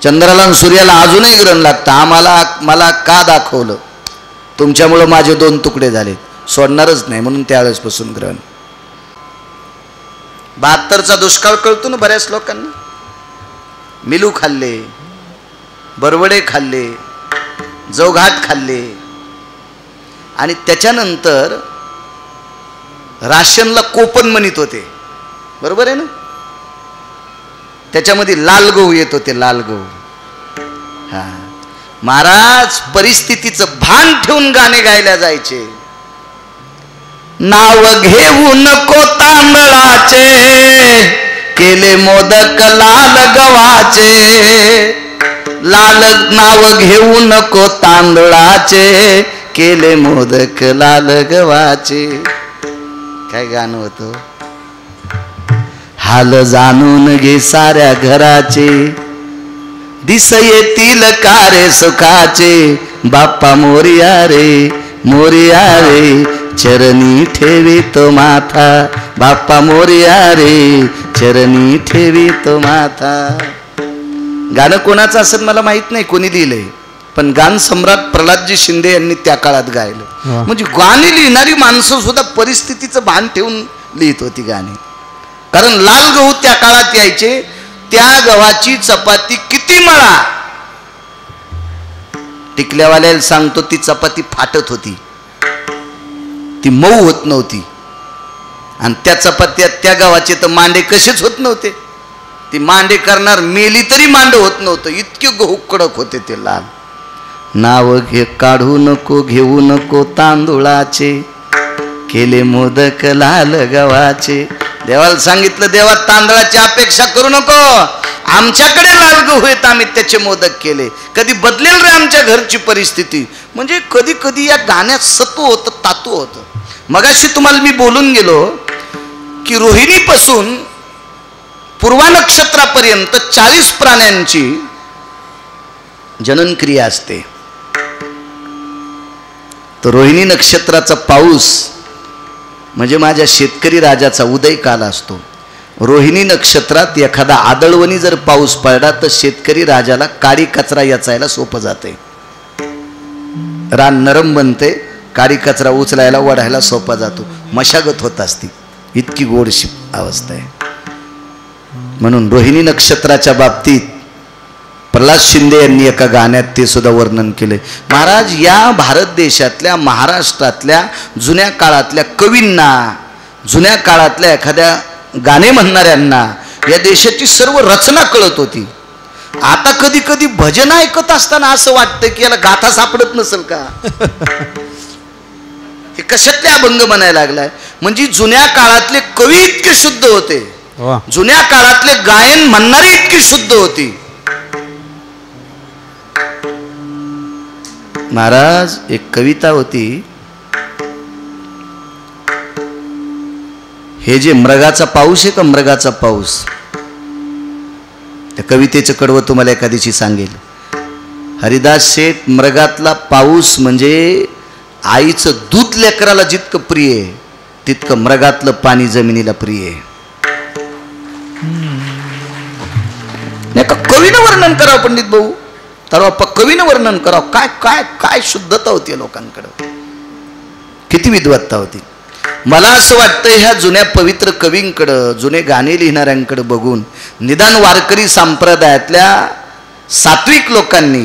चंद्राला आणि सूर्याला अजूनही ग्रहण लागतं. मला का दाखवलं? तुमच्यामुळं माझे 2 तुकडे झाले, सोडणारच नाही म्हणून त्यावेळेसपासून ग्रहण. 72चा दुष्काळ कळतो ना बऱ्याच लोकांना. मिलू खाल्ले, बरवडे खाल्ले, जवघाट खाल्ले आणि त्याच्यानंतर राशनला कोपन म्हणत होते, बरोबर आहे ना. त्याच्यामध्ये लाल गहू येत होते, लाल गहू. हा, महाराज परिस्थितीचं भान ठेवून गाणे गायला जायचे. नाव घेऊ नको तांदळाचे, केले मोदक लाल गव्हाचे. लाल नाव घेऊ नको तांदळाचे, केले मोदक लाल गव्हाचे. काय गाणं होतं. हाल जाणून घे साऱ्या घराचे, दिस येतील कारे सुखाचे. बाप्पा मोरया रे, मोरया रे, चरणी ठेवी तो माथा. बाप्पा मोरया रे, चरणी ठेवी तो माथा. गाणं कोणाचं असेल मला माहित नाही, कोणी लिहिलंय, पण गान सम्राट प्रल्हादजी शिंदे यांनी त्या काळात गायलं. म्हणजे गाणी लिहिणारी माणसं सुद्धा परिस्थितीचं भान ठेवून लिहित होती गाणी. कारण लाल गहू त्या काळात यायचे. त्या गव्हाची चपाती किती मळा, टिकल्यावाल्याला सांगतो ती चपाती फाटत होती, ती मऊ होत नव्हती. आणि त्या चपात्या त्या गव्हाचे तर मांडे कसेच होत नव्हते. ती मांडे करणार मेली तरी मांड होत नव्हतं, इतके गहू कडक होते ते लाल. नाव घे काढू नको, घेऊ नको तांदुळाचे, केले मोदक लाल गव्हाचे. देवाला सांगितलं, देवा तांदळाची अपेक्षा करू नको, आमच्याकडे लाल गहू आहेत, आम्ही त्याचे मोदक केले. कधी बदलेल रे आमच्या घरची परिस्थिती. म्हणजे कधी कधी या गाण्यात सत्व होतं, तातू होतं. मगाशी तुम्हाला मी बोलून गेलो की रोहिणीपासून पूर्वा नक्षत्रापर्यंत 40 प्राण्यांची जननक्रिया असते. तर रोहिणी नक्षत्राचा पाऊस म्हणजे माझ्या शेतकरी राजाचा उदय काल असतो. रोहिणी नक्षत्रात एखादा आदळवणी जर पाऊस पडला तर शेतकरी राजाला काडी कचरा याचायला सोपं जाते. रान नरम बनते, काडी कचरा उचलायला वढायला सोपा जातो. मशागत होत असती, इतकी गोडशी अवस्था आहे. म्हणून रोहिणी नक्षत्राच्या बाबतीत प्रल्हाद शिंदे यांनी एका गाण्यात ते सुद्धा वर्णन केले. महाराज, या भारत देशातल्या, महाराष्ट्रातल्या जुन्या काळातल्या कवींना, जुन्या काळातल्या एखाद्या गाणे म्हणणाऱ्यांना या देशाची सर्व रचना कळत होती. आता कधी कधी भजन ऐकत असताना असं वाटतं की याला गाथा सापडत नसेल का. हे कशातले अभंग म्हणायला लागलाय. म्हणजे जुन्या काळातले कवी इतके शुद्ध होते, जुन्या काळातले गायन म्हणणारे इतकी शुद्ध होती. महाराज, एक कविता होती, हे जे मृगाचा पाऊस आहे का, मृगाचा पाऊस, त्या कवितेचं कडवं तुम्हाला एका दिवशी सांगेल. हरिदास शेठ, मृगातला पाऊस म्हणजे आईचं दूध लेकराला जितकं प्रिय आहे तितकं मृगातलं पाणी जमिनीला प्रिय आहे. नाही का कवीनं वर्णन करावं पंडित भाऊ, तर कवीनं वर्णन करावं. काय काय काय शुद्धता होती लोकांकडं, किती विद्वत्ता होती. मला असं वाटतं ह्या जुन्या पवित्र कवींकडं, जुने गाणे लिहिणाऱ्यांकडे बघून निदान वारकरी संप्रदायातल्या सात्विक लोकांनी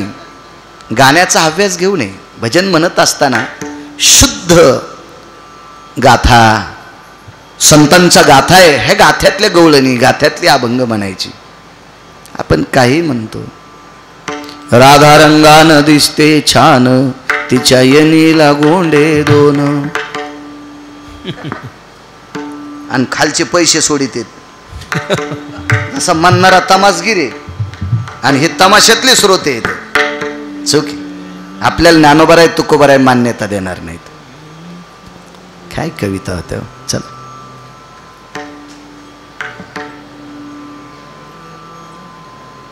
गाण्याचा अभ्यास घेऊ नये. भजन म्हणत असताना शुद्ध गाथा, संतांचा गाथा आहे, हे गाथ्यातल्या गवळणी, गाथ्यातली अभंग म्हणायची. आपण काही म्हणतो, राधा रंगानं दिसते छान, तिच्या येणीला गोंडे 2, आणि खालचे पैसे सोडित आहेत असं म्हणणारा तमासगीर आहे. आणि हे तमाशातले श्रोते आहेत. चुकी, आपल्याला ज्ञानोबर आहे, तुकोबर आहे मान्यता देणार नाहीत. काय कविता होत्या. चला,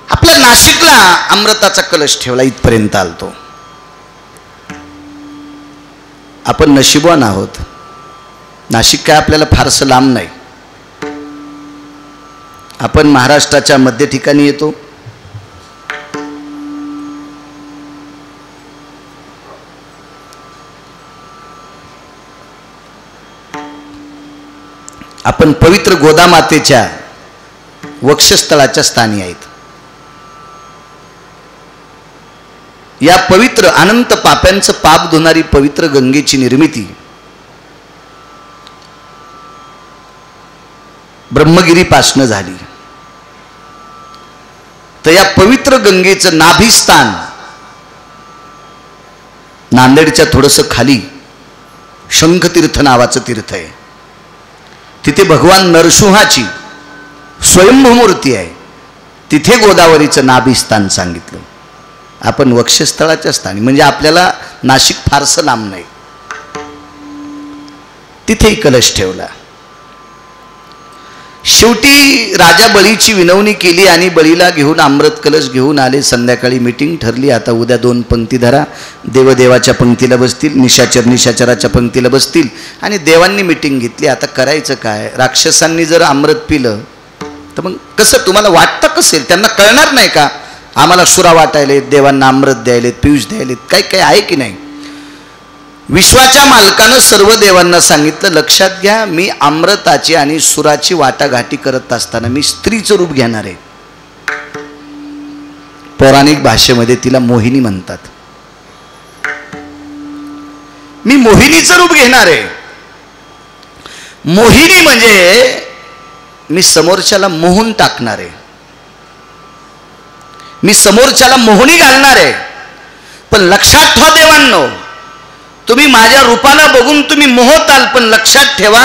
आपल्या नाशिकला अमृताचा कलश ठेवला, इथपर्यंत आलतो. आपण नशिबवान आहोत. नाशिक काय आपल्याला फारसं लांब नाही. आपण महाराष्ट्राच्या मध्य ठिकाणी येतो. आपण पवित्र गोदामातेच्या वक्षस्थळाच्या स्थानी आहेत. या पवित्र अनंत पाप्यांचं पाप धुणारी पवित्र गंगेची निर्मिती ब्रह्मगिरीपासनं झाली. तर या पवित्र गंगेचं नाभिस्थान नांदेडच्या थोडंसं खाली शंखतीर्थ नावाचं तीर्थ आहे. तिथे भगवान नरसिंहाची स्वयंभू मूर्ती आहे. तिथे गोदावरीचं नाभिस्थान सांगितलं. आपण वक्षस्थळाच्या स्थानी, म्हणजे आपल्याला नाशिक फारसं लांब नाही, तिथेही कलश ठेवला. शेवटी राजा बळीची विनवणी केली आणि बळीला घेऊन अमृत कलश घेऊन आले. संध्याकाळी मीटिंग ठरली, आता उद्या 2 पंक्ती धरा. देवदेवाच्या पंक्तीला बसतील, निशाचर निशाचराच्या पंक्तीला बसतील. आणि देवांनी मीटिंग घेतली. आता करायचं काय? राक्षसांनी जर अमृत पिलं तर मग कसं? तुम्हाला वाटतं कसेल? त्यांना कळणार नाही का आम्हाला सुरा वाटायलेत, देवांना अमृत द्यायलेत, पियुष द्यायलेत, काही काही आहे की नाही? विश्वाच्या मालकानं सर्व देवांना सांगितलं, लक्षात घ्या, मी अमृताची आणि सुराची वाटाघाटी करत असताना मी स्त्रीचं रूप घेणार आहे. पौराणिक भाषेमध्ये तिला मोहिनी म्हणतात. मी मोहिनीचं रूप घेणार आहे. मोहिनी म्हणजे मी समोरच्याला मोहून टाकणार आहे, मी समोरच्याला मोहनी घालणार आहे. पण लक्षात ठेवा देवांनो, तुम्ही माझ्या रूपाला बघून तुम्ही मोहताल, पण लक्षात ठेवा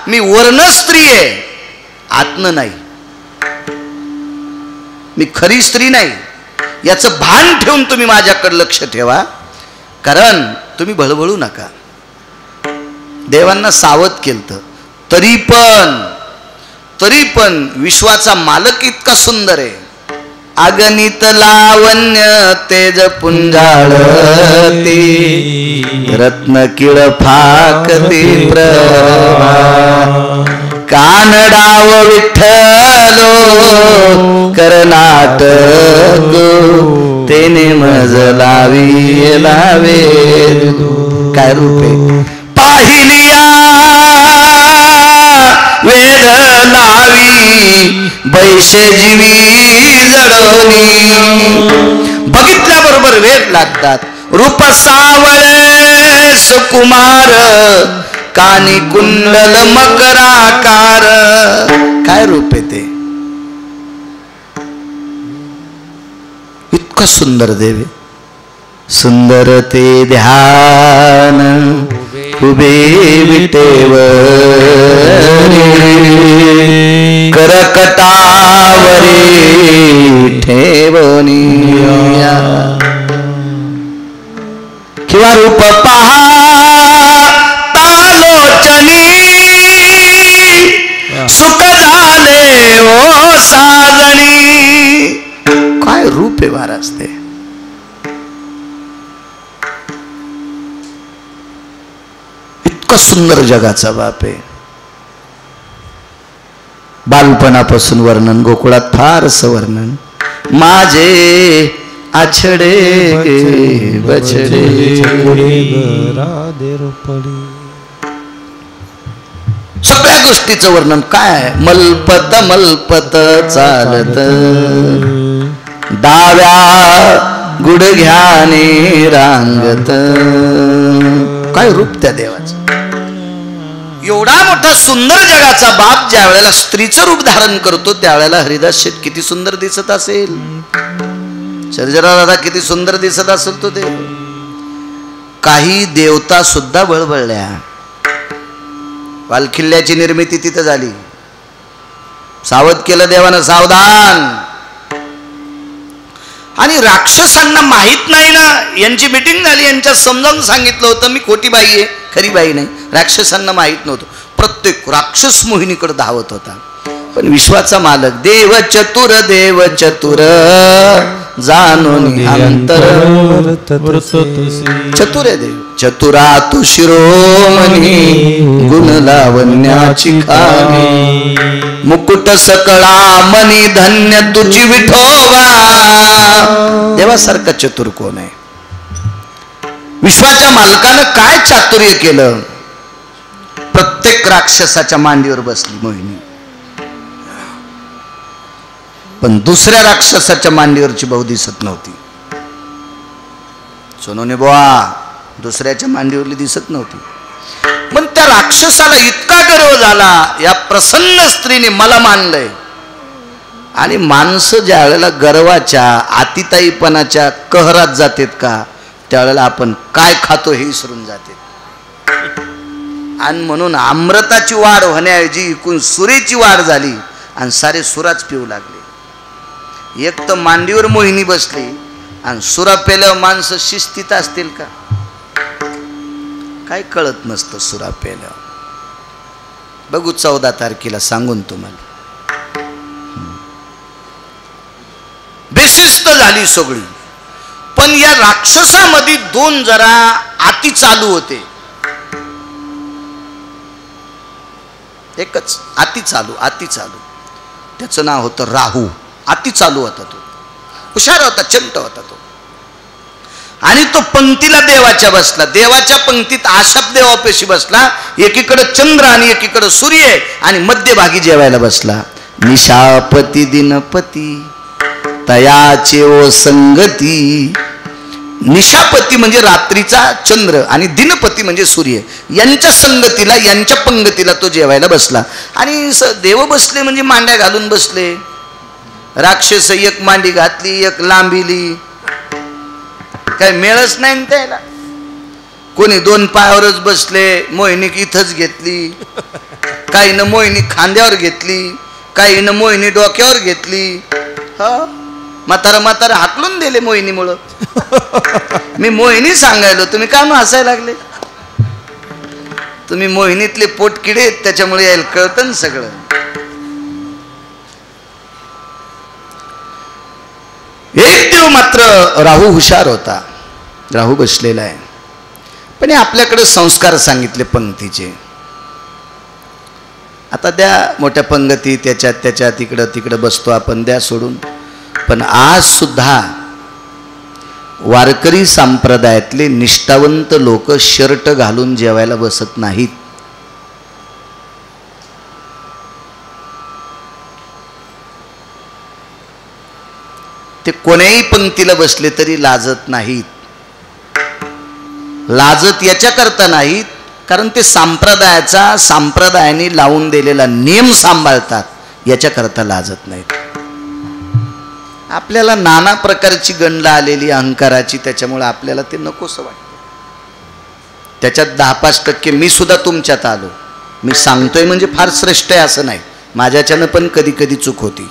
मी वर्ण स्त्री आहे, आत्न नाही. मी खरी स्त्री नाही, याचं भान ठेवून तुम्ही माझ्याकडे लक्ष ठेवा. कारण तुम्ही बळबळू नका. देवांना सावध केलं. तरी पण विश्वाचा मालक इतका सुंदर आहे. अगणित लावण्य तेज पुंजाळती, रत्न किळ फाकती प्रभा. कानडाव विठ्ठलो करनाटक, तेने मज लावी लावे. काय रूपे पाहिलिया वेद लावी, बैशे जीवी जडवणी. बघितल्याबरोबर वेद लागतात. रूप सावळे सुकुमार, कानी कुंडल मकराकार. काय रूप आहे ते? इतका सुंदर देव. सुंदर ते ध्यान उभे विटेवर, करकटावरी ठेवणी. किंवा रूप पहा तालोचनी, सुख झाले ओ साजणी. काय रूप आहे महाराज ते. इतका सुंदर जगाचा बाप आहे. बालपणापासून वर्णन, गोकुळात फारसं वर्णन. माझे आछडे बछडे, सगळ्या गोष्टीचं वर्णन काय? मलपत मलपत चालत, डाव्या गुडघ्याने रांगत. काय रूप त्या देवाचं. एवढा मोठा सुंदर जगाचा बाप ज्या वेळेला स्त्रीचं रूप धारण करतो त्यावेळेला हरिदास शेठ किती सुंदर दिसत असेल. सर्जेराव दादा किती सुंदर दिसत असेल तो देव. काही देवता सुद्धा बळबळल्या. वालखिल्ल्याची निर्मिती तिथं झाली. सावध केलं देवानं, सावधान. आणि राक्षसांना माहित नाही ना. यांची मीटिंग झाली, यांच्या समजावून सांगितलं होतं मी खोटी बाई आहे, खरी बाई नाही. राक्षसांना माहित नव्हतं. प्रत्येक राक्षस मोहिनीकडे धावत होता. पण विश्वाचा मालक देव चतुर, देव चतुर जाणून अंतर. चतुर आहे देव. चतुरा तू शिरोमणी, गुण लावण्याची खाणी. मुकुट सकळा मनी, धन्य तुझी विठोबा. देवासारखा चतुर कोण आहे? विश्वाच्या मालकानं काय चातुर्य केलं? प्रत्येक राक्षसाच्या मांडीवर बसली मोहिनी, पण दुसऱ्या राक्षसाच्या मांडीवरची भाऊ दिसत नव्हती. सोनूने बुवा दुसऱ्याच्या मांडीवरली दिसत नव्हती. पण त्या राक्षसाला इतका गर्व झाला, या प्रसन्न स्त्रीने मला मानलंय. आणि माणसं ज्या वेळेला गर्वाच्या आतिताईपणाच्या कहरात जातात का, त्यावेळेला आपण काय खातो हे विसरून जाते. आणि म्हणून अमृताची वाढ होण्याऐवजी इकून सुरेची वाढ झाली आणि सारे सुराच पिऊ लागले. एक तर मांडीवर मोहिनी बसली आणि सुरा पेल्यावर माणसं शिस्तीत असतील का, काय कळत नसतं सुरा पेल्यावर. बघू 14 तारखेला सांगून तुम्हाला. बेशिस्त झाली सगळी. पण या राक्षसामध्ये 2 जरा आती चालू होते. एकच आती चालू त्याचं नाव होतं राहू. आती चालू होता तो, हुशार होता, चंट होता तो. आणि तो पंक्तीला देवाच्या बसला. देवाच्या पंक्तीत आशाप देवापेशी बसला. एकीकडे चंद्र आणि एकीकडे सूर्य आणि मध्यभागी जेवायला बसला. निशापती दिनपती तयाचे ओ संगती. निशापती म्हणजे रात्रीचा चंद्र आणि दिनपती म्हणजे सूर्य, यांच्या संगतीला, यांच्या पंगतीला तो जेवायला बसला. आणि देव बसले म्हणजे मांड्या घालून बसले. राक्षस एक मांडी घातली, एक लांबिली, काय मेळच नाही ना त्याला. कोणी 2 पायावरच बसले, मोहिनी इथंच घेतली, काही न मोहिनी खांद्यावर घेतली, काही न मोहिनी डोक्यावर घेतली. म्हातारा हाकलून दिले मोहिनीमुळं. मी मोहिनी सांगायलो, तुम्ही का मग हसायला लागले? तुम्ही मोहिनीतले पोटकिडे आहेत, त्याच्यामुळे यायला कळतं ना सगळं. एक देव मात्र राहू हुशार होता. राहू बसलेला आहे. पण आपल्याकडे संस्कार सांगितले पंक्तीचे. आता द्या मोठ्या पंगती, त्याच्यात तिकडं बसतो आपण, द्या सोडून. पण आज सुद्धा वारकरी संप्रदायातले निष्ठावंत लोक शर्ट घालून जेवायला बसत नाहीत. ते कोण्याही पंक्तीला बसले तरी लाजत नाहीत. लाजत याच्याकरता नाहीत कारण ते संप्रदायाने लावून दिलेला नियम सांभाळतात, याच्याकरता लाजत नाहीत. आपल्याला नाना प्रकारची गंड आलेली अहंकाराची, त्याच्यामुळे आपल्याला ते नकोसं वाटतं. त्याच्यात 10-5% मी सुद्धा तुमच्यात आलो. मी सांगतोय म्हणजे फार श्रेष्ठ आहे असं नाही, माझ्याच्यानं पण कधी कधी चूक होती.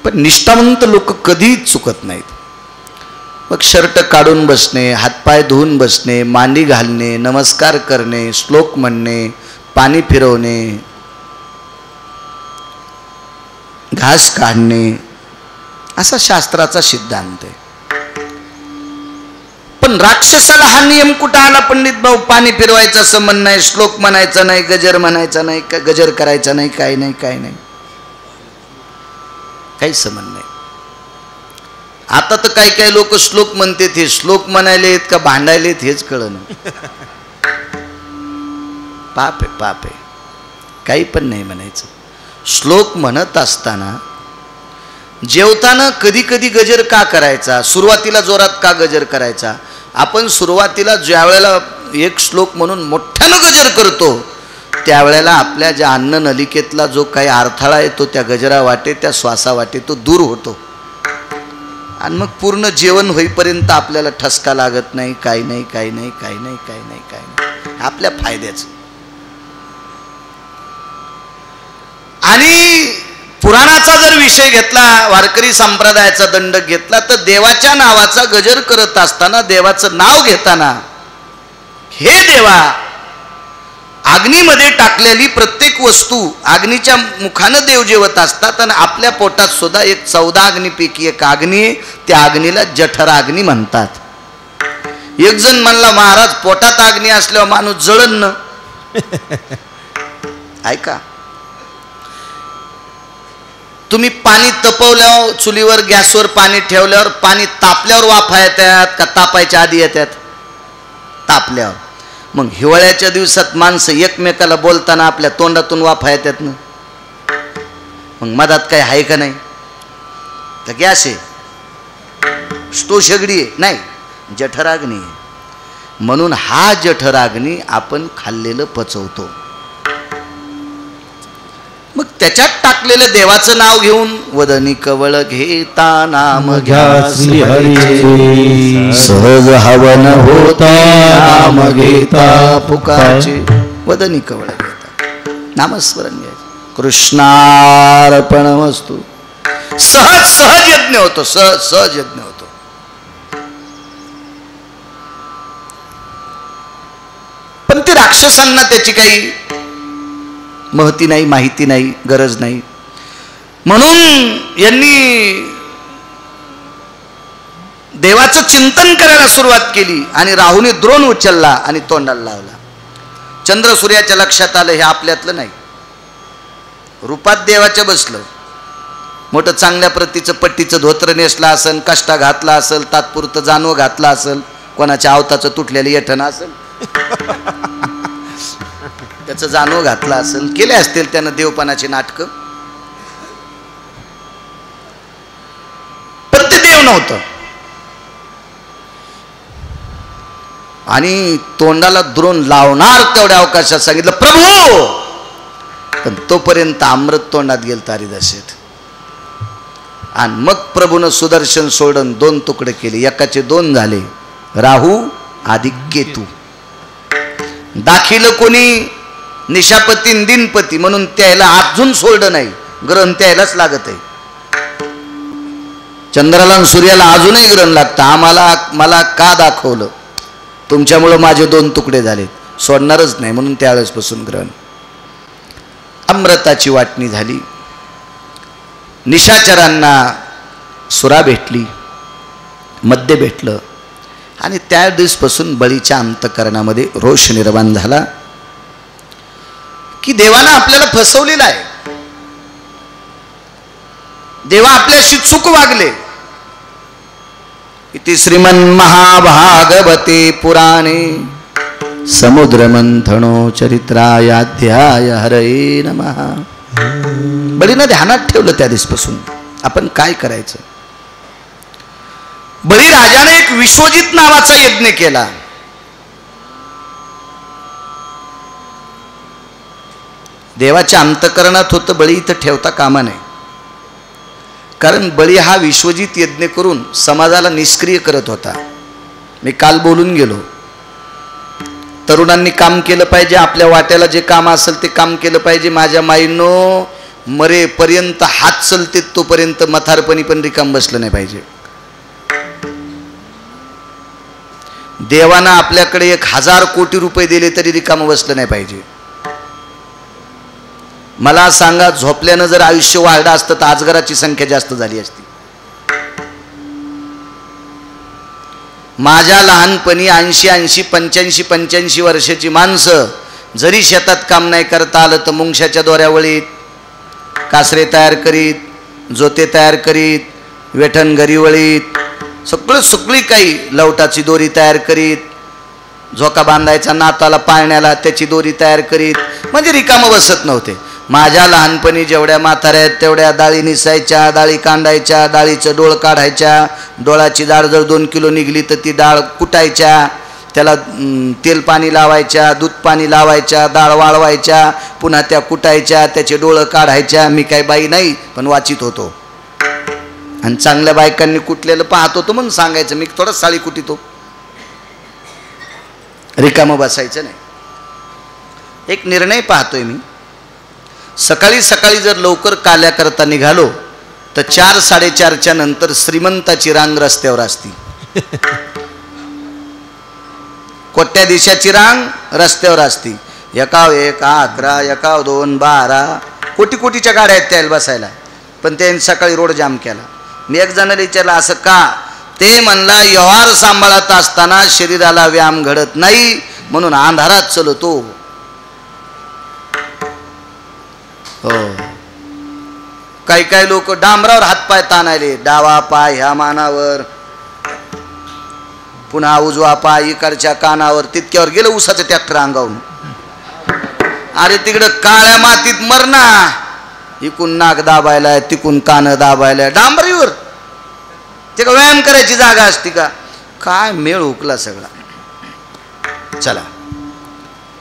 पण निष्ठावंत लोक कधीच चुकत नाहीत. मग शर्ट काढून बसणे, हातपाय धुवून बसणे, मांडी घालणे, नमस्कार करणे, श्लोक म्हणणे, पाणी फिरवणे, घास काढणे, असा शास्त्राचा सिद्धांत आहे. पण राक्षसाला हा नियम कुठं आला पंडित भाऊ? पाणी फिरवायचं असं म्हणणं आहे, श्लोक म्हणायचा नाही, गजर म्हणायचा नाही, गजर करायचा नाही, काय नाही, काही संबंध नाही. आता तर काही लोक श्लोक म्हणते, हे श्लोक म्हणायलेत का भांडायलेत हेच कळलं. पाप आहे, काही पण नाही म्हणायचं. श्लोक म्हणत असताना जेवताना कधी कधी गजर का करायचा? सुरुवातीला जोरात का गजर करायचा? आपण सुरुवातीला ज्या वेळेला एक श्लोक म्हणून मोठ्यानं गजर करतो, त्यावेळेला आपल्या ज्या अन्न नलिकेतला जो काही अडथळा येतो त्या गजरा वाटे, त्या श्वासा वाटे, तो दूर होतो. आणि मग पूर्ण जेवण होईपर्यंत आपल्याला ठसका लागत नाही, काही नाही, आपल्या फायद्याचं. आणि पुराणाचा जर विषय घेतला, वारकरी संप्रदायाचा दंडक घेतला, तर देवाच्या नावाचा गजर करत असताना, देवाचं नाव घेताना, हे देवा, अग्नीमध्ये टाकलेली प्रत्येक वस्तू अग्नीच्या मुखानं देव जेवत असतात. आणि आपल्या पोटात सुद्धा एक 14 अग्नीपैकी एक अग्नी आहे, त्या अग्नीला जठराग्नी म्हणतात. एक जण म्हणला, महाराज पोटात अग्नी असल्यावर माणूस जळण न. ऐका, तुम्ही पाणी तपवल्यावर, चुलीवर गॅसवर पाणी ठेवल्यावर, पाणी तापल्यावर वाफा येतात का तापायच्या आधी येतात? तापल्यावर. मग हिवाळ्याच्या दिवसात माणसं एकमेकाला बोलताना आपल्या तोंडातून वाफा येतात ना, मग मधात काही आहे का नाही? तर गॅस आहे, स्टो शेगडी आहे, नाही, जठराग्नी आहे. म्हणून हा जठराग्नी आपण खाल्लेलं पचवतो. मग त्याच्यात टाकलेलं देवाचं नाव घेऊन वदनी कवळ घेता नाम घ्यासी हरीचे, सहज हवन होता नाम घेता पुकारचे. वदनी कवळ घेता नामस्मरण घ्यायचं. कृष्णार्पणमस्तु. सहज सहज यज्ञ होतो, सहज सहज यज्ञ होतो. पण ते राक्षसांना त्याची काही महती नाही, माहिती नाही, गरज नाही. म्हणून यांनी देवाचं चिंतन करायला सुरुवात केली आणि राहूने द्रोण उचलला आणि तोंडाला लावला. चंद्र सूर्याच्या लक्षात आलं हे आपल्यातलं नाही. रूपात देवाच्या बसलं, मोठं चांगल्या प्रतीचं पट्टीचं धोत्र नेसलं असेल, काष्टा घातला असेल, तात्पुरतं जानवं घातला असेल, कोणाच्या आवताचं तुटलेलं येठण असेल, त्याचं जानवं घातलं असेल, केले असतील त्यानं देवपणाची नाटकं. पण ते देव नव्हतं. आणि तोंडाला द्रोण लावणार तेवढ्या अवकाशात सांगितलं प्रभू. पण तोपर्यंत अमृत तोंडात गेलं तारीदशेत. आणि मग प्रभूनं सुदर्शन सोडून 2 तुकडे केले. एकाचे 2 झाले, राहू अधिक केतू. दाखिल कोणी निशापती दिनपती म्हणून त्याला अजून सोडलं नाही. ग्रहण त्यालाच लागत आहे. चंद्राला आणि सूर्याला अजूनही ग्रहण लागतं. मला का दाखवलं? तुमच्यामुळं माझे 2 तुकडे झालेत, सोडणारच नाही म्हणून त्यावेळेसपासून ग्रहण. अमृताची वाटणी झाली. निशाचरांना सुरा भेटली, मद्य भेटलं आणि त्या दिवसपासून बळीच्या अंतःकरणामध्ये रोष निर्माण झाला की देवानं आपल्याला फसवलेलं आहे. देवा आपल्याशी चूक वागले. इति श्रीमन महाभागवते पुराणे समुद्र मंथनो चरित्रायाध्याय हरये नमः. बळीनं ध्यानात ठेवलं त्या दिवसपासून आपण काय करायचं. बळीराजाने एक विश्वजित नावाचा यज्ञ केला. देवाच्या अंतःकरणात होतं, बळी इथं ठेवता कामा नये. कारण बळी हा विश्वजित यज्ञ करून समाजाला निष्क्रिय करत होता. मी काल बोलून गेलो, तरुणांनी काम केलं पाहिजे, आपल्या वाट्याला जे काम असेल ते काम केलं पाहिजे. माझ्या माईंनो, मरेपर्यंत हात चलते तोपर्यंत मथारपणी पण रिकाम बसलं नाही पाहिजे. देवानं आपल्याकडे 1000 कोटी रुपये दिले तरी रिकाम बसलं नाही पाहिजे. मला सांगा, झोपल्यानं जर आयुष्य वाढलं असतं तर अजगराची संख्या जास्त झाली असती. माझ्या लहानपणी 80 85 वर्षाची माणसं जरी शेतात काम नाही करता आलं तर मुंगशाच्या दोऱ्यावळीत कासरे तयार करीत, जोते तयार करीत, वेठण घरी वळीत, सगळी काही लवटाची दोरी तयार करीत, झोका बांधायचा नाताला पाळण्याला त्याची दोरी तयार करीत, म्हणजे रिकामं बसत नव्हते. माझ्या लहानपणी जेवढ्या म्हाताऱ्या आहेत तेवढ्या डाळी निसायच्या, डाळी कांडायच्या, डाळीचं डोळ काढायच्या, डोळाची डाळ जर 2 किलो निघली तर ती डाळ कुटायच्या, त्याला तेल पाणी लावायच्या, दूध पाणी लावायच्या, डाळ वाळवायच्या, पुन्हा त्या कुटायच्या, त्याचे डोळं काढायच्या. मी काय बाई नाही, पण वाचित होतो. आणि चांगल्या बायकांनी कुटलेलं पाहत होतो म्हणून सांगायचं. मी थोडं साळी कुटितो, रिकामं बसायचं नाही. एक निर्णय पाहतोय मी, सकाळी सकाळी जर लवकर काल्या करता निघालो तर 4-4:30च्या नंतर श्रीमंताची रांग रस्त्यावर असती. कोट्याधीशाची रांग रस्त्यावर असती. 1 1 11 1 2 12 कोटीच्या गाड्या आहेत त्याला बसायला. पण त्यांनी सकाळी रोड जाम केला. मी एक जणाला विचारलं असं का? ते म्हणला, व्यवहार सांभाळत असताना शरीराला व्यायाम घडत नाही म्हणून अंधारात चलतो. हो, काही लोक डांबरावर हातपाय ताणायले, डावा पाय ह्या मानावर, पुन्हा उजवा पाय इकडच्या कानावर, तितक्यावर गेलं उसाचं ट्रॅक्टर अंगावून. अरे तिकडं काळ्या मातीत मरणा, इकून नाक दाबायलाय, तिकून कान दाबायलाय, डांबरीवर. ते का व्यायाम करायची जागा असती का? काय मेळ हुकला सगळा. चला,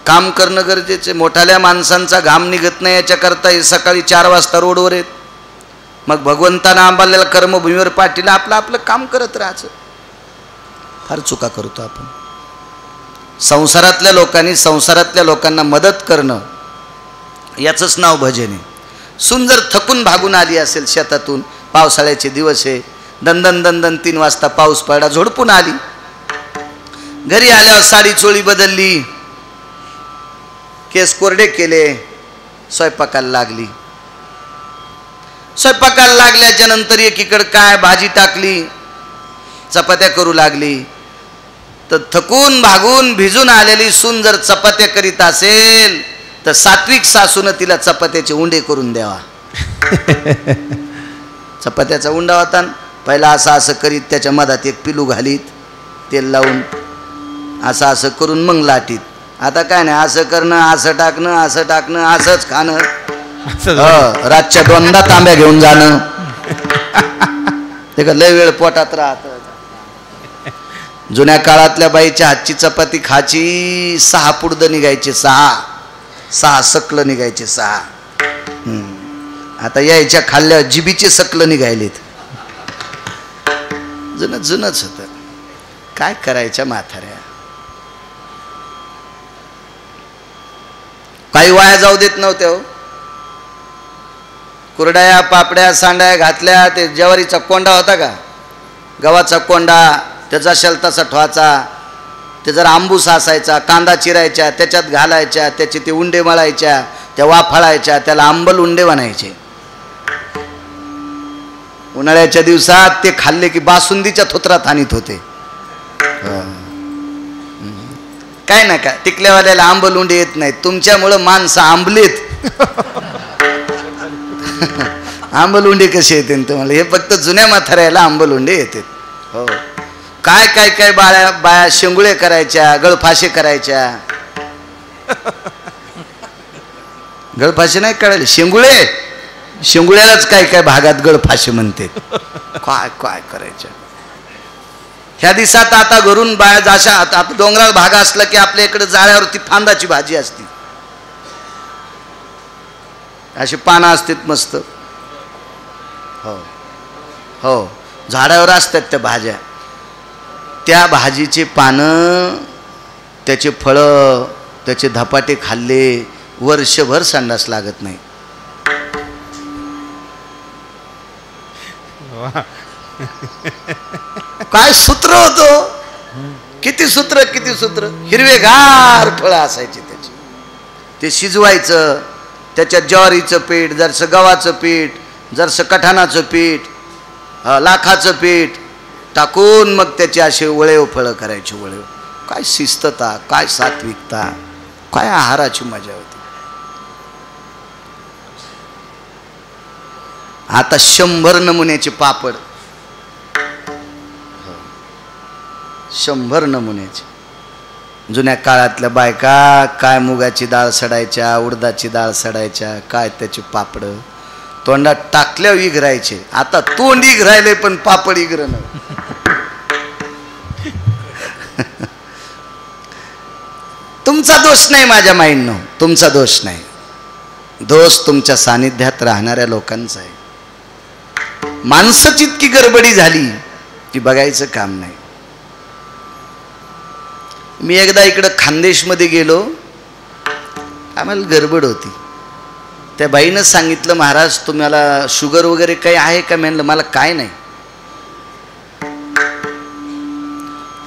काम करणं गरजेचे. मोठाल्या माणसांचा घाम निघत नाही याच्याकरता हे सकाळी 4 वाजता रोडवर येत. मग भगवंतानं आंबालेल्या कर्मभूमीवर पाठीला आपलं आपलं काम करत राहायचं. फार चुका करतो आपण. संसारातल्या लोकांना मदत करणं याचंच नाव भजन आहे. सून जर थकून भागून आली असेल शेतातून, पावसाळ्याचे दिवस आहे, दंदन दंदन 3 वाजता पाऊस पडला, झोडपून आली, घरी आल्यावर साडी चोळी बदलली, केस कोरडे केले, स्वयंपाकाला लागली. स्वयंपाकाला लागल्याच्या नंतर एकीकडे काय भाजी टाकली, चपात्या करू लागली. तर थकून भागून भिजून आलेली सून जर चपात्या करीत असेल तर सात्विक सासून तिला चपात्याचे उंडे करून द्यावा. चपात्याचा उंडा होता, पहिला असं असं करीत त्याच्या मधात एक पिलू घालीत, तेल लावून असं असं करून मग लाटीत. आता काय नाही, असं करणं, असं टाकणं, असं टाकणं, असंच खाणं, रातच्या 2दा तांब्या घेऊन जाणं, ते का लय वेळ पोटात राहत. जुन्या काळातल्या बाईच्या हातची चपाती खाची 6 पुडद निघायचे, 6 सकलं निघायचे, 6. आता यायच्या खाल्ल्या जिबीचे सकलं निघायलेत. जुनच होत. काय करायच्या म्हाताऱ्या. काही वाया जाऊ देत नव्हत्या हो. कुरड्या पापड्या सांड्या घातल्या. ते ज्वारीचा कोंडा होता का, गव्हाचा कोंडा, त्याचा शेलताचा ठोचा, ते जरा आंबूस असायचा, कांदा चिरायच्या, त्याच्यात घालायच्या, त्याचे ते उंडे मळायच्या, त्या वाफाळायच्या, त्याला आंबल उंडे बनायचे. उन्हाळ्याच्या दिवसात ते खाल्ले की बासुंदीच्या थोत्रात आणीत होते. काय ना का टिकल्यावाल्याला आंबल उंडे येत नाहीत. तुमच्यामुळं माणसं आंबलेत. आंबल उंडे कसे येते तुम्हाला? हे फक्त जुन्या म्हाताऱ्याला आंबल उंडे येते. हो, काय काय काय बाया शेंगुळे करायच्या, गळफाशे करायच्या. गळफाशे नाही कळाले, शेंगुळ्यालाच काय काय भागात गळफाशे म्हणते. काय काय करायच्या ह्या दिवसात. आता घरून बाया जाशा, आता डोंगराळ भाग असला की आपल्या इकडे जाळ्यावरती फांदाची भाजी असते, अशी पानं असतात मस्त. हो हो, झाडावर असतात त्या भाज्या. त्या भाजीचे पानं, त्याचे फळं, त्याचे धपाटे खाल्ले वर्षभर संडास लागत नाही. काय सूत्र होतो, किती सूत्र. हिरवेगार फळं असायचे त्याचे. ते शिजवायचं, त्याच्यात ज्वारीचं पीठ, जरसं गव्हाचं पीठ, जरसं कठाणाचं पीठ, लाखाचं पीठ टाकून मग त्याचे असे वळेव फळं करायचे. वळेव. काय शिस्तता, काय सात्विकता, काय आहाराची मजा होती. आता 100 नमुन्याचे पापड, 100 नमुन्याचे. जुन्या काळातल्या बायका काय मुगाची डाळ सडायच्या, उडदाची डाळ सडायच्या, काय त्याचे पापड तोंडात टाकल्यावर इगरायचे. आता तोंड इगरायले पण पापड इगरण. तुमचा दोष नाही माझ्या माईंनो, तुमचा दोष नाही. दोष तुमच्या सानिध्यात राहणाऱ्या लोकांचा आहे. माणसाची इतकी गडबडी झाली की बघायचं काम नाही. मी एकदा इकडं खानदेशमध्ये गेलो, आम्हाला गडबड होती. त्या बाईनं सांगितलं, महाराज तुम्हाला शुगर वगैरे काही आहे का? म्हणलं मला काय नाही.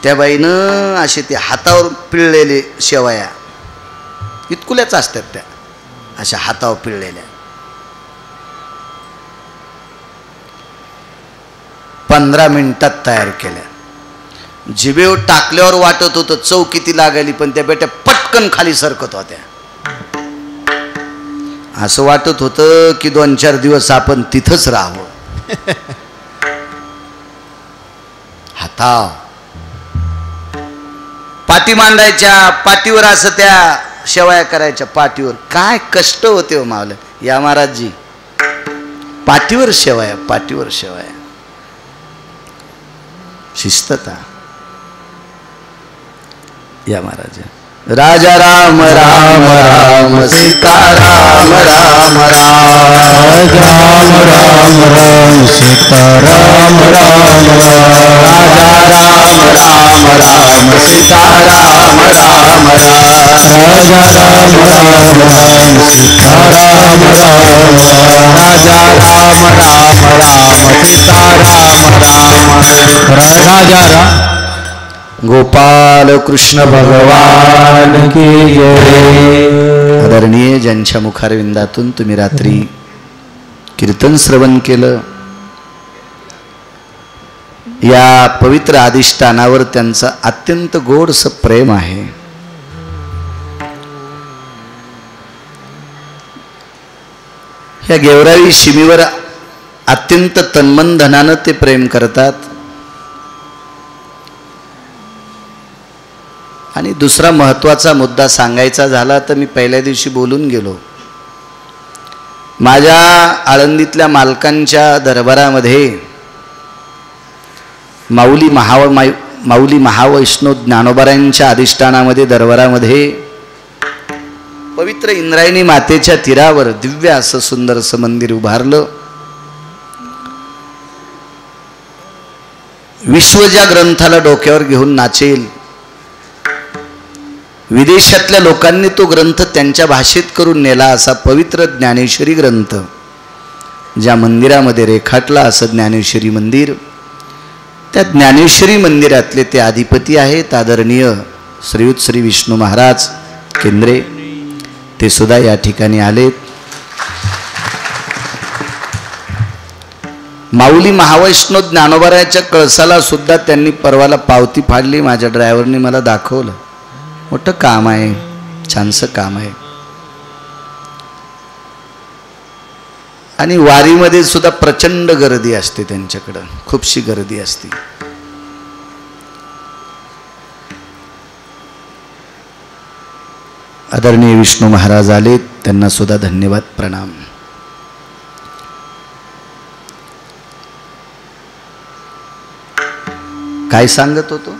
त्या बाईनं असे ते हातावर पिळलेले शेवया, इतकुल्याच असतात त्या, अशा हातावर पिळलेल्या, 15 मिनिटात तयार केल्या. जिभेवर टाकल्यावर वाटत होतं चव किती लागली, पण त्या बेट्या पटकन खाली सरकत होत्या. असं वाटत होतं की 2-4 दिवस आपण तिथंच राहावं. हाताव पाटी मांडायच्या, पाटीवर असं त्या शेवया करायच्या पाटीवर. काय कष्ट होते हो मावलं या महाराजजी. पाटीवर शेवया, पाटीवर शेवया, शिस्तता या महाराज. राजा राम राम राम सीता राम राम राम, राम राम राम सीता राम राम राम, राजा राम राम राम सीता राम राम राम, राजा राम राम राम सीता राम राम राम, राजा राम राम राम सीता राम राम, राजा राम. गोपाल कृष्ण भगवान की जय. आदरणीय ज्यांच्या मुखारविंदातून तुम्ही रात्री कीर्तन श्रवण केलं, या पवित्र अधिष्ठानावर त्यांचं अत्यंत गोडसं प्रेम आहे. ह्या गेवराई शिमीवर अत्यंत तन्मन धनानं ते प्रेम करतात. आणि दुसरा महत्त्वाचा मुद्दा सांगायचा झाला तर मी पहिल्या दिवशी बोलून गेलो. माझ्या आळंदीतल्या मालकांच्या दरबारामध्ये माऊली महावैष्णव ज्ञानोबारायांच्या अधिष्ठानामध्ये दरबारामध्ये पवित्र इंद्रायणी मातेच्या तीरावर दिव्य असं सुंदरसं मंदिर उभारलं. विश्व ज्या ग्रंथाला डोक्यावर घेऊन नाचेल, विदेशातल्या लोकांनी तो ग्रंथ त्यांच्या भाषेत करून नेला असा पवित्र ज्ञानेश्वरी ग्रंथ ज्या मंदिरामध्ये रेखाटला असं ज्ञानेश्वरी मंदिर, त्या ज्ञानेश्वरी मंदिरातले ते अधिपती आहेत आदरणीय श्रीयुत श्री विष्णू महाराज केंद्रे. ते सुद्धा या ठिकाणी आलेत. माऊली महावैष्णव ज्ञानोबारायाच्या कळसाला सुद्धा त्यांनी परवाला पावती फाडली. माझ्या ड्रायव्हरने मला दाखवलं. मोठं काम आहे, छानसं काम आहे. आणि वारीमध्ये सुद्धा प्रचंड गर्दी असते त्यांच्याकडं, खूपशी गर्दी असते. आदरणीय विष्णू महाराज आले, त्यांना सुद्धा धन्यवाद प्रणाम. काय सांगत होतो?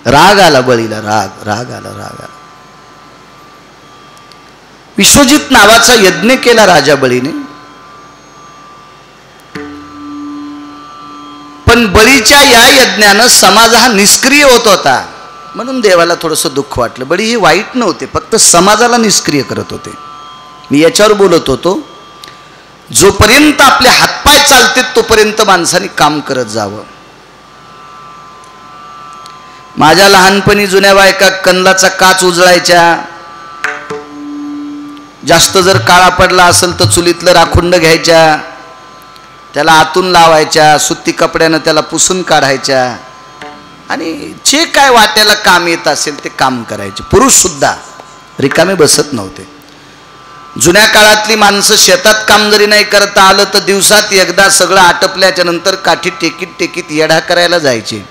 राग आला बळीला, राग आला. विश्वजित नावाचा यज्ञ केला राजा बळीने, पण बळीच्या या यज्ञानं समाज हा निष्क्रिय होत होता म्हणून देवाला थोडंसं दुःख वाटलं. बळी हे वाईट नव्हते, फक्त समाजाला निष्क्रिय करत होते. मी याच्यावर बोलत होतो, जोपर्यंत आपले हातपाय चालते तोपर्यंत माणसाने काम करत जावं. माझ्या लहानपणी जुन्या बायका कन्नाचा काच उजळायच्या. जास्त जर काळा पडला असेल तर चुलीतलं राखुंड घ्यायच्या, त्याला आतून लावायच्या, सुती कपड्यानं त्याला पुसून काढायच्या आणि जे काय वाट्याला काम येत असेल ते काम करायचे. पुरुष सुद्धा रिकामे बसत नव्हते. जुन्या काळातली माणसं शेतात काम जरी नाही करता आलं तर दिवसात एकदा सगळं आटपल्याच्या नंतर काठी टेकीत येढा करायला जायचे.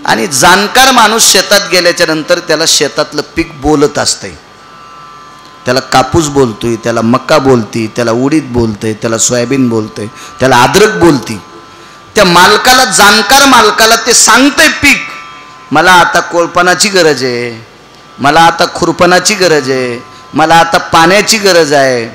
आणि जाणकार माणूस शेतात गेल्याच्या नंतर त्याला शेतातलं पीक बोलत असतंय. त्याला कापूस बोलतोय, त्याला मका बोलती, त्याला उडीद बोलतंय, त्याला सोयाबीन बोलतंय, त्याला अद्रक बोलती. त्या मालकाला, जाणकार मालकाला ते सांगतंय पीक, मला आता कोळपणाची गरज आहे, मला आता खुरपणाची गरज आहे, मला आता पाण्याची गरज आहे,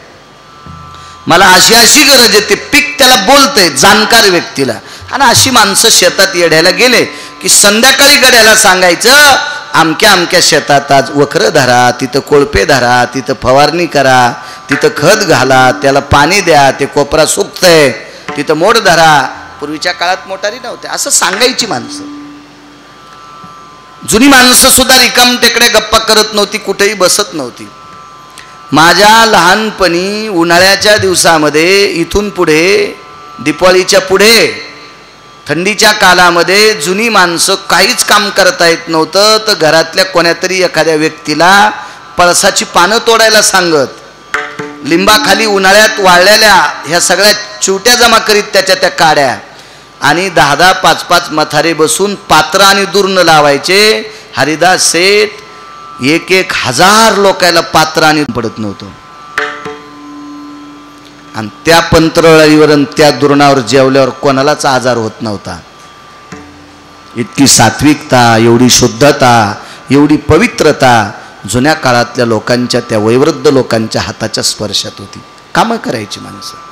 मला अशी गरज आहे. ते पीक त्याला बोलतंय जाणकार व्यक्तीला. आणि अशी माणसं शेतात येढ्याला गेले की संध्याकाळी गड्याला सांगायचं, अमक्या शेतात आज वखरं धरा, तिथं कोळपे धरा, तिथं फवारणी करा, तिथं खत घाला, त्याला पाणी द्या, ते कोपरा सुकतंय, तिथं मोड धरा. पूर्वीच्या काळात मोटारी नव्हत्या, असं सांगायची माणसं. जुनी माणसं सुद्धा रिकाम टेकडे गप्पा करत नव्हती, कुठेही बसत नव्हती. माझ्या लहानपणी उन्हाळ्याच्या दिवसामध्ये इथून पुढे, दिवाळीच्या पुढे, थंडीच्या काळामध्ये जुनी माणसं काहीच काम करता येत नव्हतं तर घरातल्या कोण्यातरी एखाद्या व्यक्तीला पळसाची पानं तोडायला सांगत, लिंबाखाली उन्हाळ्यात वाळलेल्या ह्या सगळ्या चिवट्या जमा करीत त्याच्या त्या काड्या आणि 10-10, 5-5 मथारे बसून पात्र आणि दूर्ण लावायचे. हरिदास सेठ 1,000 लोकायला पात्र आणि पडत नव्हतं. आणि त्या पंत्रळीवर त्या दुर्णावर जेवल्यावर कोणालाच आजार होत नव्हता. इतकी सात्विकता, एवढी शुद्धता, एवढी पवित्रता जुन्या काळातल्या लोकांच्या, त्या वयोवृद्ध लोकांच्या हाताच्या स्पर्शात होती. कामं करायची माणसं.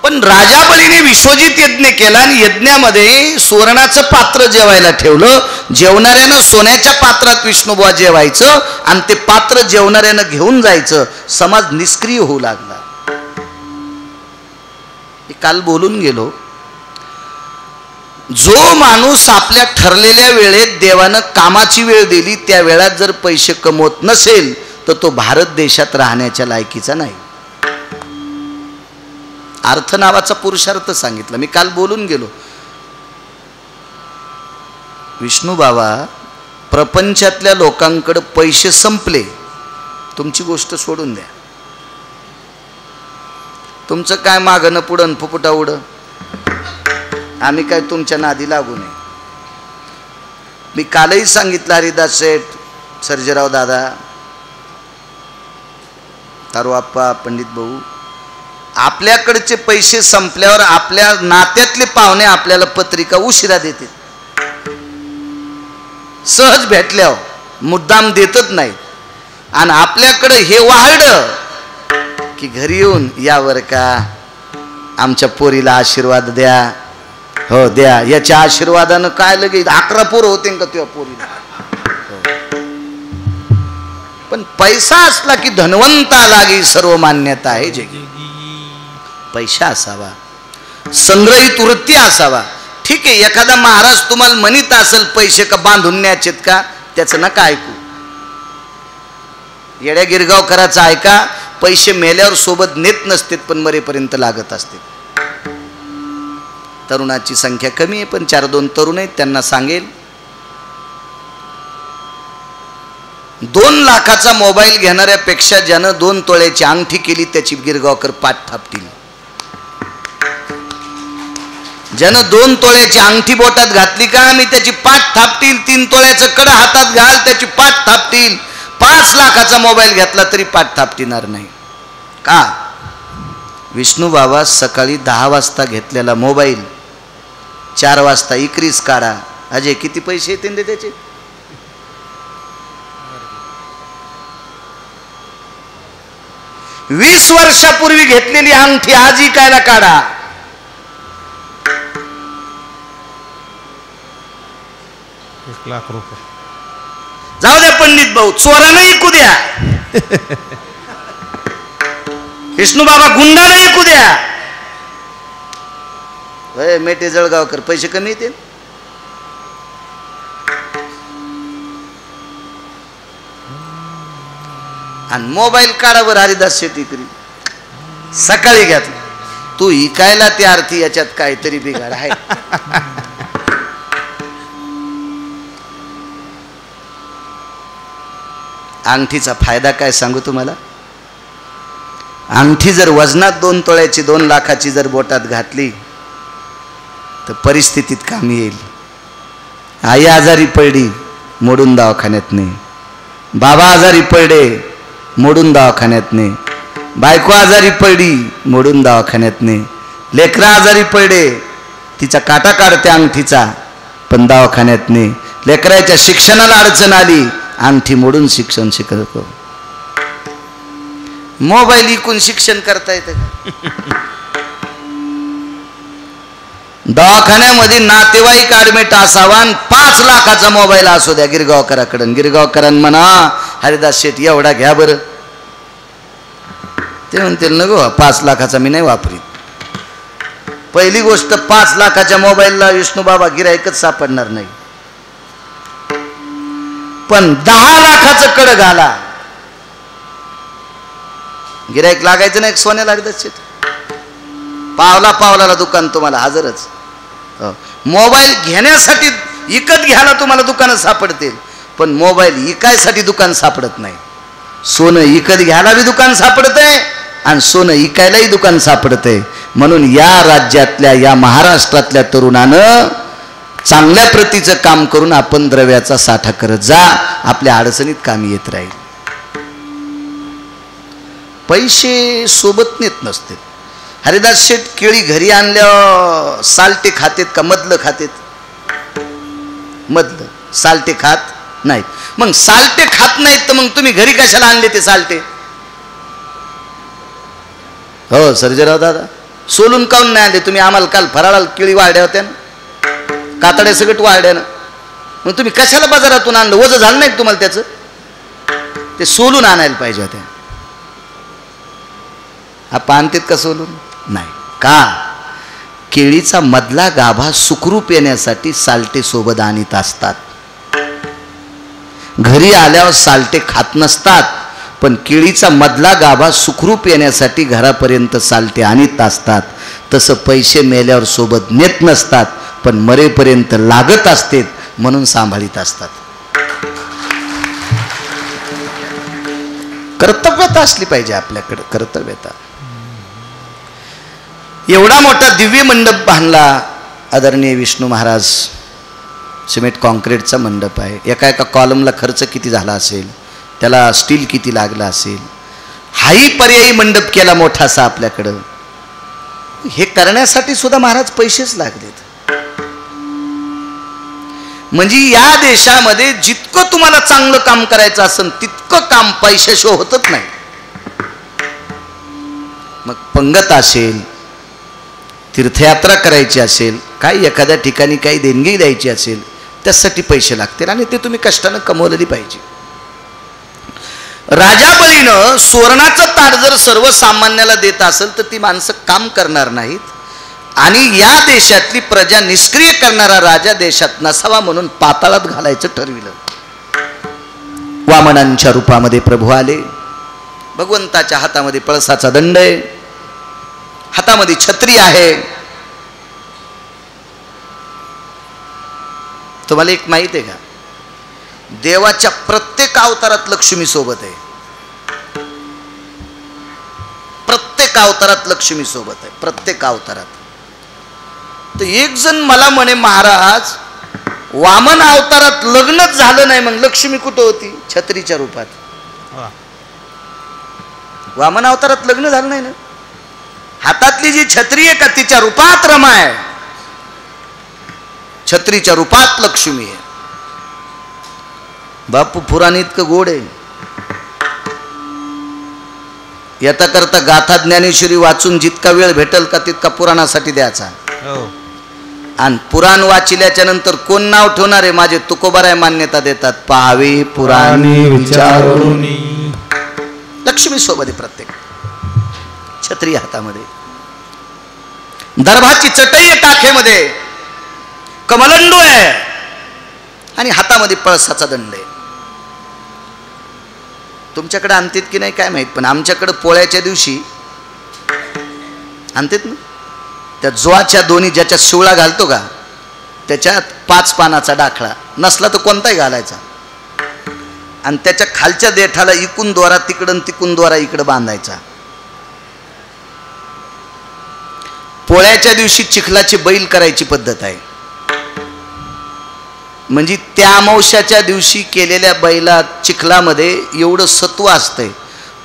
पण राजा बळीने विश्वजित यज्ञ केला आणि यज्ञामध्ये सुवर्णाचं पात्र जेवायला ठेवलं. जेवणाऱ्यानं सोन्याच्या पात्रात विष्णुबुवा जेवायचं आणि ते पात्र जेवणाऱ्यानं घेऊन जायचं. समाज निष्क्रिय होऊ लागला. काल बोलून गेलो, जो माणूस आपल्या ठरलेल्या वेळेत देवानं कामाची वेळ दिली त्या वेळात जर पैसे कमवत नसेल तर तो भारत देशात राहण्याच्या लायकीचा नाही. अर्थ नावाचा पुरुषार्थ सांगितला. मी काल बोलून गेलो, विष्णू बाबा प्रपंचातल्या लोकांकडे पैसे संपले, तुमची गोष्ट सोडून द्या. तुमचं काय मागणं पुढं फुफुटा उड, आम्ही काय तुमच्या नादी लागू नये. मी कालही सांगितलं, हरिदास सेठ, सर्जेराव दादा, तारुआप्पा, पंडित भाऊ, आपल्याकडचे पैसे संपल्यावर आपल्या नात्यातले पाहुणे आपल्याला पत्रिका उशिरा देते. सहज भेटल्यावर मुद्दाम देतच नाहीत. आणि आपल्याकडे हे वाढलं की घरी येऊन यावर का आमच्या पोरीला आशीर्वाद द्या, हो द्या. याच्या आशीर्वादानं काय लगेच 11 पोरं होते का तुझ्या पोरीला. पण पैसा असला की धनवंता लागी सर्व मान्यता आहे जगी. पैसा असावा, संग्रहित वृत्ती असावा. ठीक आहे, एखादा महाराज तुम्हाला म्हणत असेल पैसे का बांधून न्यायचेत का, त्याचं नका ऐकू. येड्या गिरगावकराचं ऐका, पैसे मेल्यावर सोबत नेत नसतेत पण मरेपर्यंत लागत असते. तरुणाची संख्या कमी आहे, पण 4-2 तरुण आहेत, त्यांना सांगेल 2 लाखाचा मोबाईल घेणाऱ्यापेक्षा ज्यानं 2 तोळ्याची अंगठी केली त्याची गिरगावकर पाठ थापतील. ज्यानं 2 तोळ्याची अंगठी बोटात घातली का मी त्याची पाठ थापतील. 3 तोळ्याचं कडं हातात घाल त्याची पाठ थापतील. 5 लाखाचा मोबाईल घेतला तरी पाठ थापटिणार नाही. का? विष्णू बाबा सकाळी 10 वाजता घेतलेला मोबाईल 4 वाजता इक्रीस काढा. अजय किती पैसे येतील रे त्याचे? वीस वर्षापूर्वी घेतलेली अंगठी आज इकायला काढा. ₹1,00,000. जाऊ द्या पंडित भाऊ, चोरानं ऐकू द्या, विष्णू बाबा गुंडानं ऐकू द्या. मेटे जळगावकर पैसे कमी येतील. आणि मोबाईल काढावर हरिदास शेट्टी करी सकाळी घेतला. तू इकायला त्या अर्थी याच्यात काहीतरी बिघाड आहे. अंगठीचा फायदा काय सांगू तुम्हाला. अंगठी जर वजनात 2 तोळ्याची 2 लाखाची जर बोटात घातली तर परिस्थितीत कामी येईल. आई आजारी पडली मोडून दवाखान्यात नाही, बाबा आजारी पडले मोडून दवाखान्यात नाही, बायको आजारी पडली मोडून दवाखान्यात नाही, लेकरं आजारी पडले तिचा काटा काढते अंगठीचा पण दवाखान्यात नाही, लेकराच्या शिक्षणाला अडचण आली अंगठी मोडून शिक्षण शिकत. मोबाईल इकून शिक्षण करता येतं का? दवाखान्यामध्ये नातेवाईक ऍडमिट असावा आणि 5 लाखाचा मोबाईल असू द्या गिरगावकराकडे. गिरगावकरांना म्हणा हरिदास शेठ एवढा घ्या बरं. ते म्हणतील न गो 5 लाखाचा मी नाही वापरीत. पहिली गोष्ट 5 लाखाच्या मोबाईलला विष्णू बाबा गिराईकच सापडणार नाही. पण 10 लाखाचं कड घाला, गिराईक लागायचं नाही. सोन्या लागत पावला पावलाला दुकान तुम्हाला हजरच. मोबाईल घेण्यासाठी विकत घ्यायला तुम्हाला दुकानं सापडतील पण मोबाईल इकायसाठी दुकान सापडत नाही. सोनं विकत घ्यायला बी दुकान सापडतंय आणि सोनं इकायलाही दुकान सापडतंय. म्हणून या राज्यातल्या, या महाराष्ट्रातल्या तरुणानं चांगल्या प्रतीचं काम करून आपण द्रव्याचा साठा करत जा, आपल्या अडचणीत कामी येत राहील. पैसे सोबत नेत नसते. हरिदास शेठ केळी घरी आणल्या सालटे खातेत का मधलं खातेत? मधलं. सालटे खात नाहीत. मग सालटे खात नाहीत तर मग तुम्ही घरी कशाला आणले ते सालटे? हो सर्जेराव दादा, सोलून काऊन नाही आणले तुम्ही? आम्हाला काल फराळाला केळी वाढल्या होत्या ना, कातड्या सगळं वाढल्या ना, मग तुम्ही कशाला बाजारातून आणलं? वजन झालं नाही तुम्हाला त्याचं? ते सोलून आणायला पाहिजे होत्या. हा आणतेत का सोलून? नाही. का? केळीचा मधला गाभा सुखरूप येण्यासाठी सालटे सोबत आणीत असतात. घरी आल्यावर सालटे खात नसतात, पण केळीचा मधला गाभा सुखरूप येण्यासाठी घरापर्यंत सालटे आणीत असतात. तसं पैसे मेल्यावर सोबत नेत नसतात, पण मरेपर्यंत लागत असते म्हणून सांभाळीत असतात. कर्तव्यता असली पाहिजे आपल्याकडे, कर्तव्यता. एवढा मोठा दिव्य मंडप बांधला आदरणीय विष्णू महाराज. सिमेंट कॉन्क्रीटचा मंडप आहे. एका एका कॉलमला खर्च किती झाला असेल, त्याला स्टील किती लागला असेल. हाही पर्यायी मंडप केला मोठासा आपल्याकडं. हे करण्यासाठी सुद्धा महाराज पैसेच लागलेत. म्हणजे या देशामध्ये जितकं तुम्हाला चांगलं काम करायचं असेल तितकं काम पैशाशिवाय होतच नाही. मग पंगत असेल, तीर्थयात्रा करायची असेल, काही एखाद्या ठिकाणी काही देणगी द्यायची असेल, त्यासाठी पैसे लागतील आणि ते तुम्ही कष्टानं कमवलेली पाहिजे. राजा बळीनं सुवर्णाचं ताट जर सर्वसामान्याला देत असेल तर ती माणसं काम करणार नाहीत. आणि या देशातली प्रजा निष्क्रिय करणारा राजा देशात नसावा म्हणून पाताळात घालायचं ठरविलं. वामनांच्या रूपामध्ये प्रभू आले. भगवंताच्या हातामध्ये पळसाचा दंड आहे, हातामध्ये छत्री आहे. तुम्हाला एक माहित आहे का? देवाच्या प्रत्येक अवतारात लक्ष्मी सोबत आहे. प्रत्येक अवतारात लक्ष्मी सोबत आहे, प्रत्येक अवतारात. तर एक जण मला म्हणे, महाराज वामन अवतारात लग्नच झालं नाही, मग लक्ष्मी कुठं होती? छत्रीच्या रूपात. वामन अवतारात लग्न झालं नाही ना, हातातली जी छत्री आहे का तिच्या रूपात रमा आहे, छत्रीच्या रूपात लक्ष्मी आहे. बापू पुराण इतकं गोड आहे. याता करता गाथा ज्ञानेश्वरी वाचून जितका वेळ भेटल का तितका पुराणासाठी द्यायचा. आणि पुराण वाचिल्याच्या नंतर कोण नाव ठेवणार आहे? माझे तुकोबाराय मान्यता देतात, पाहावे पुराण विचारून. लक्ष्मी सोबत आहे प्रत्येक. छत्री हातामध्ये, दर्भाची चटई आहे काखेमध्ये, कमलंडू आहे आणि हातामध्ये पळसाचा दंड आहे. तुमच्याकडे आणतात की नाही काय माहित, पण आमच्याकडे पोळ्याच्या दिवशी आणतात ना. त्या जोआच्या दोन्ही ज्याच्यात शिवळा घालतो का त्याच्यात 5 पानाचा डाखळा, नसला तर कोणताही घालायचा, आणि त्याच्या खालच्या देठाला इकून द्वारा तिकडं तिकून द्वारा इकडं बांधायचा. पोळ्याच्या दिवशी चिखलाची बैल करायची पद्धत आहे. म्हणजे त्या अमावस्याच्या दिवशी केलेल्या बैला चिखलामध्ये एवढं सत्व असतंय,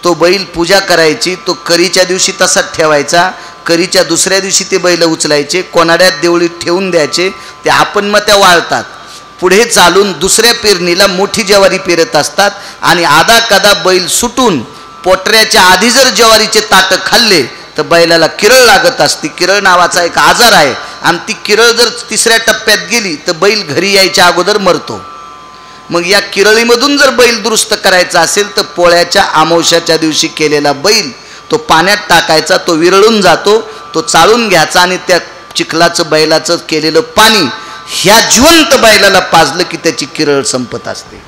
तो बैल पूजा करायची, तो करीच्या दिवशी तसाच ठेवायचा. करीच्या दुसऱ्या दिवशी ते बैल उचलायचे, कोणाड्यात देवळीत ठेवून द्यायचे. ते आपण मग त्या वाळतात. पुढे चालून दुसऱ्या पेरणीला मोठी ज्वारी पेरत असतात आणि आधा कदा बैल सुटून पोटऱ्याच्या आधी जर ज्वारीचे ताटं खाल्ले तर बैलाला किरळ लागत असते. किरळ नावाचा एक आजार आहे आणि ती किरळ जर तिसऱ्या टप्प्यात गेली तर बैल घरी यायच्या अगोदर मरतो. मग या किरळीमधून जर बैल दुरुस्त करायचा असेल तर पोळ्याच्या अमावस्याच्या दिवशी केलेला बैल तो पाण्यात टाकायचा, तो विरळून जातो, तो चाळून घ्यायचा आणि त्या चिखलाचं बैलाचं केलेलं पाणी ह्या जिवंत बैलाला पाजलं की त्याची किरळ संपत असते.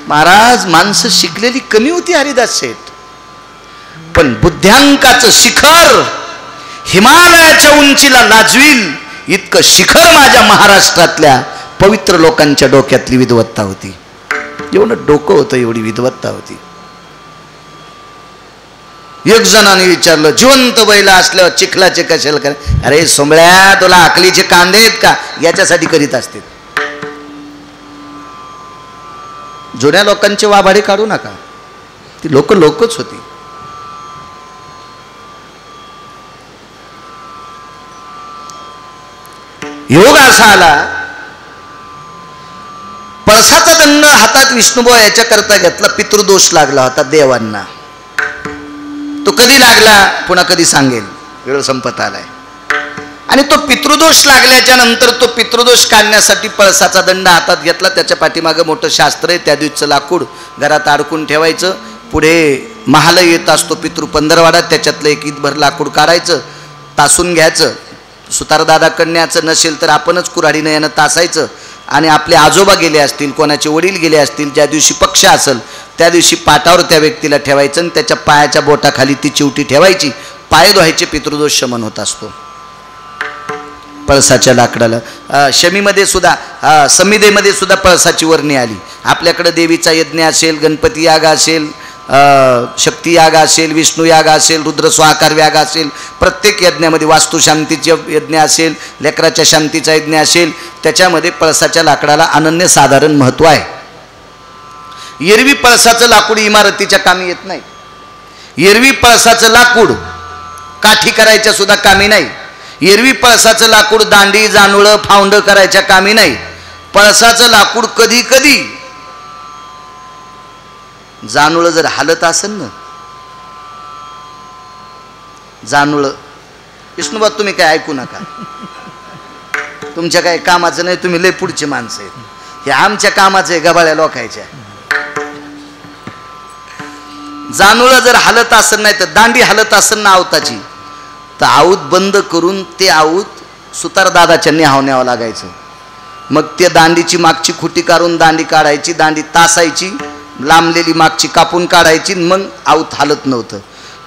महाराज माणसं शिकलेली कमी होती हरिदास शेठ, पण बुद्ध्यांकाचं शिखर हिमालयाच्या उंचीला लाजवील इतकं शिखर माझ्या महाराष्ट्रातल्या पवित्र लोकांच्या डोक्यातली विद्वत्ता होती. एवढं डोकं होतं, एवढी विद्वत्ता होती. एक जणाने विचारलं, जिवंत बैल असल्यावर चिखलाचे कशाला कर? अरे सोंबळ्या, तुला अकलीचे कांदे आहेत का? याच्यासाठी करीत असते. जुन्या लोकांचे वाभाडे काढू नका, ती लोकच होती. योग असा आला, पळसाचा दंड हातात विष्णुबुवा याच्याकरता घेतला. पितृदोष लागला होता देवांना. तो कधी लागला पुन्हा कधी सांगेल, वेळ संपत आलाय. आणि तो पितृदोष लागल्याच्या नंतर तो पितृदोष काढण्यासाठी पळसाचा दंड हातात घेतला. त्याच्या पाठीमागं मोठं शास्त्र आहे. त्या दिवशीचं लाकूड घरात अडकून ठेवायचं. पुढे महाल येत असतो पितृ पंधरवाडा, त्याच्यातलं एक ईदभर लाकूड काढायचं, तासून घ्यायचं. सुतारदादाकडे न्यायचं, नसेल तर आपणच कुऱ्हाडीनं यानं तासायचं. आणि आपले आजोबा गेले असतील, कोणाचे वडील गेले असतील, ज्या दिवशी पक्ष असेल त्या दिवशी पाटावर त्या व्यक्तीला ठेवायचं आणि त्याच्या पायाच्या बोटाखाली ती चिवटी ठेवायची. पाय धुवायचे, पितृदोष शमन होत असतो पळसाच्या लाकडाला. शमीमध्ये सुद्धा, संहितेमध्ये सुद्धा पळसाची वर्णी आली. आपल्याकडे देवीचा यज्ञ असेल, गणपती याग असेल, शक्ती याग असेल, विष्णू याग असेल, रुद्र स्वाकार याग असेल, प्रत्येक यज्ञामध्ये वास्तुशांतीचे यज्ञ असेल, लेकराच्या शांतीचा यज्ञ असेल, त्याच्यामध्ये पळसाच्या लाकडाला अनन्यसाधारण महत्त्व आहे. एरवी पळसाचं लाकूड इमारतीच्या कामी येत नाही. एरवी पळसाचं लाकूड काठी करायच्या सुद्धा कामी नाही. एरवी पळसाचं लाकूड दांडी, जानूळं, फावंड करायच्या कामी नाही. पळसाचं लाकूड कधी कधी जानूळं जर हालत असेल ना, जानूळं, विष्णुबा तुम्ही काय ऐकू नका, तुमच्या काय कामाचं नाही, तुम्ही लय पुढची माणसं आहेत. हे आमच्या कामाचं आहे, गबाळ्या लोकायच्या. जानूळं जर हालत असेल नाही तर दांडी हालत असेल ना आवताची, तर आऊत बंद करून ते आऊत सुतारदादाच्या न्यावं लागायचं. मग ते दांडीची मागची खुटी काढून दांडी काढायची, दांडी तासायची, लांबलेली मागची कापून काढायची, मग आऊत हालत नव्हतं.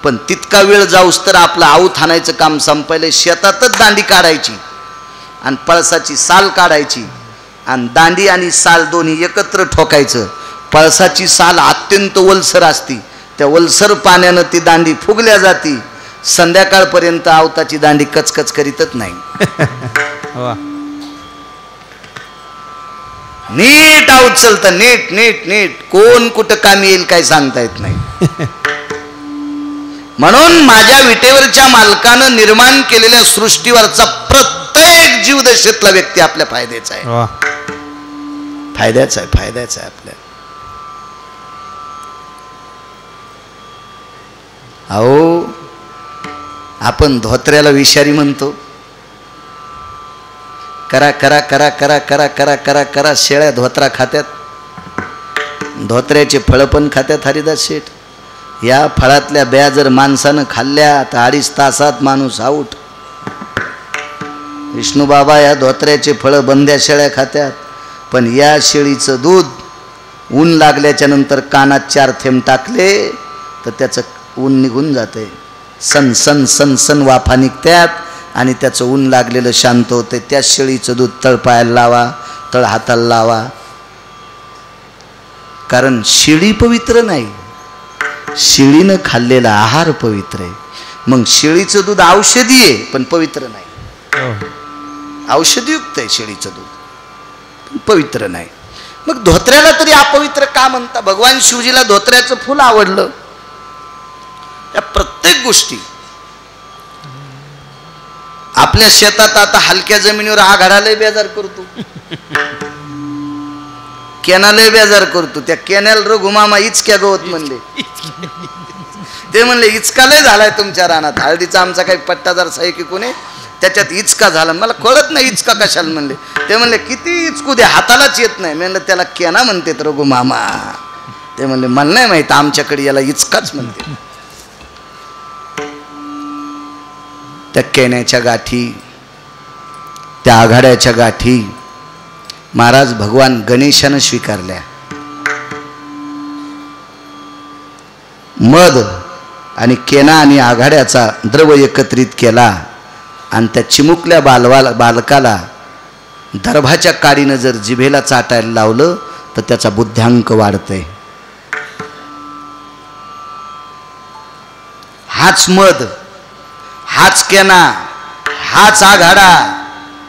पण तितका वेळ जाऊस तर आपलं आऊत हाणायचं काम संपायलं. शेतातच दांडी काढायची आणि पळसाची साल काढायची आणि दांडी आणि साल दोन्ही एकत्र ठोकायचं. पळसाची साल अत्यंत ओलसर असती, त्या ओलसर पाण्यानं ती दांडी फुगल्या जाती. संध्याकाळपर्यंत आवताची दांडी कचकच करीतच नाही. नीट आऊत चलतं, नीट नीट नीट. कोण कुठं कामी येईल काय सांगता येत नाही. म्हणून माझ्या विटेवरच्या मालकानं निर्माण केलेल्या सृष्टीवरचा प्रत्येक जीवदशेतला व्यक्ती आपल्या फायद्याचा आहे. फायद्याचा आहे, फायद्याचा आहे आपल्या. अहो, आपण धोत्र्याला विषारी म्हणतो. करा करा करा करा करा करा करा करा शेळ्या धोत्रा खात्यात, धोत्र्याचे फळं पण खात्यात. हरिदास शेठ, या फळातल्या ब्या जर माणसानं खाल्ल्या तर 2.5 तासात माणूस आऊट. विष्णूबाबा या धोत्र्याचे फळं बंद्या शेळ्या खात्यात, पण या शेळीचं दूध ऊन लागल्याच्या नंतर कानात 4 थेंब टाकले तर त्याचं ऊन निघून जाते. सन सन सन सन वाफा निघत्यात आणि त्याचं ऊन लागलेलं शांत होते. त्या शेळीचं दूध तळपायाला लावा, तळ हाताला लावा. कारण शेळी पवित्र नाही, शेळीनं खाल्लेला आहार पवित्र आहे. मग शेळीचं दूध औषधी आहे पण पवित्र नाही. औषधीयुक्त आहे शेळीचं दूध पण पवित्र नाही. मग धोत्र्याला तरी अपवित्र का म्हणता? भगवान शिवजीला धोत्र्याचं फुल आवडलं. या प्रत्येक गोष्टी आपल्या शेतात आता हलक्या जमिनीवर आघाडाला बेजार करतो, कॅनाला बेजार करतो. त्या कॅनल रघुमामा इचक्या गवत म्हणले, ते म्हणले इचका लय झालाय तुमच्या रानात. हळदीचा आमचा काही पट्टादार साहेब कोणी त्याच्यात इचका झाला. मला कळत नाही इचका कशाला म्हणले. ते म्हणले किती इचकू दे हातालाच येत नाही. म्हणलं त्याला केना म्हणतात रघुमामा. ते म्हणले मला नाही माहित, आमच्याकडे याला इचकाच म्हणते. त्या केण्याच्या गाठी, त्या आघाड्याच्या गाठी महाराज भगवान गणेशानं स्वीकारल्या. मध आणि केना आणि आघाड्याचा द्रव एकत्रित केला आणि त्या चिमुकल्या बालकाला दर्भाच्या काडीनं जर जिभेला चाटायला लावलं तर त्याचा बुद्ध्यांक वाढतंय. हाच मध, हाच केना, हाच आघाडा,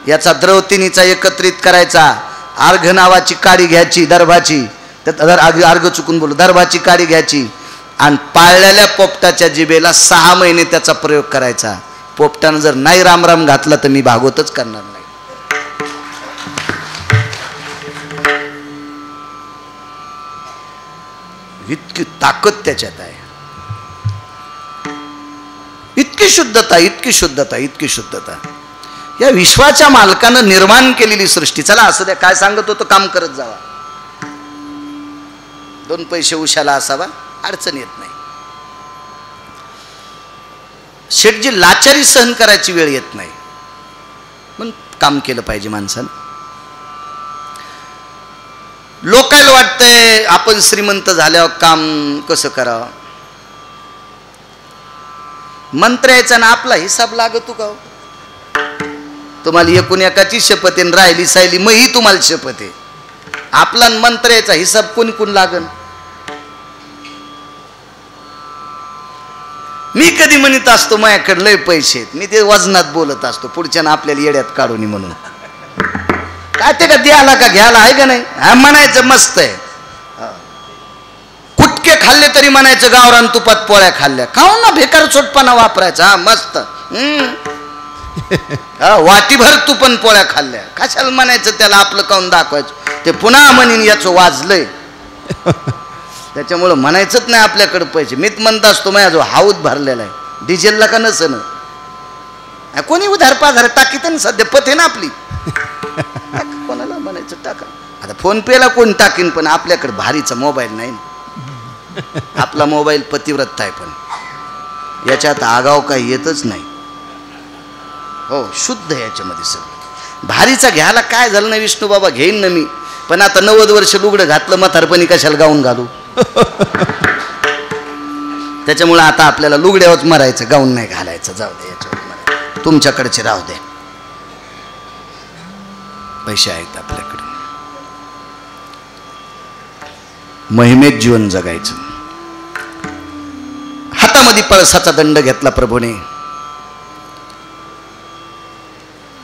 याचा द्रवतिनीचा एकत्रित करायचा, अर्घ नावाची काडी घ्यायची दर्भाची, अर्घ चुकून बोलू, दर्भाची काडी घ्यायची आणि पाळलेल्या पोपटाच्या जिभेला 6 महिने त्याचा प्रयोग करायचा. पोपटानं जर नाही रामराम घातला तर मी भागवतच करणार नाही. इतकी ताकद त्याच्यात आहे, इतकी शुद्धता, इतकी शुद्धता, इतकी शुद्धता. या विश्वाच्या मालकानं निर्माण केलेली सृष्टी. चला असं द्या, काय सांगत होतो, काम करत जावा, 2 पैसे उशाला असावा, अडचण येत नाही. शेठजी लाचारी सहन करायची वेळ येत नाही, म्हणून काम केलं पाहिजे माणसानं. लोकांना वाटतंय आपण श्रीमंत झाल्यावर काम कसं करावं. मंत्र यायचा ना आपला हिसाब लागतो का? तुम्हाला एकूण एकाची शपथ आहे, राहिली सायली मग ही तुम्हाला शपथ आहे. आपला मंत्र यायचा हिसाब कोणी कोण लागन. मी कधी म्हणत असतो माझ्याकडे लय पैसे आहेत, मी ते वजनात बोलत असतो, पुढच्यानं आपल्याला येड्यात काढून म्हणून. काय ते का द्याला का घ्यायला आहे का नाही, हा म्हणायचं मस्त आहे. कुटके खाल्ले तरी म्हणायचं गावरान तुपात पोळ्या खाल्ल्या, खाऊ ना, बेकार सोटपणा वापरायचा. हा मस्त, वाटीभर तुपन पोळ्या खाल्ल्या, कशाला म्हणायचं त्याला आपलं काऊन दाखवायचं. ते पुन्हा म्हणीन याचं वाजलंय, त्याच्यामुळं म्हणायचंच नाही आपल्याकडे पैसे. मीच म्हणत असतो माझ्या जो हाऊत भरलेला आहे, डिझेलला का नसन, कोणी उधार पाधार टाकीत ना, सध्या पत आहे ना आपली, कोणाला म्हणायचं टाका. आता फोन पेला कोण टाकीन, पण आपल्याकडे भारीचा मोबाईल नाही. आपला मोबाईल पतिव्रत आहे, पण याच्यात आगाव काही येतच नाही. हो, शुद्ध याच्यामध्ये सगळं. भारीचा घ्यायला काय झालं ना, विष्णू बाबा घेईन ना मी, पण आता 90 वर्ष लुगडं घातलं म्हातारपणी कशाला गाऊन घालू. त्याच्यामुळे आता आपल्याला लुगड्यावरच मरायचं, गाऊन नाही घालायचं. जाऊ दे, याच्यावर तुमच्याकडचे राहू दे, पैसे आहेत आपल्याकडे. महिमेत जीवन जगायचं. हातामध्ये पळसाचा दंड घेतला प्रभूने,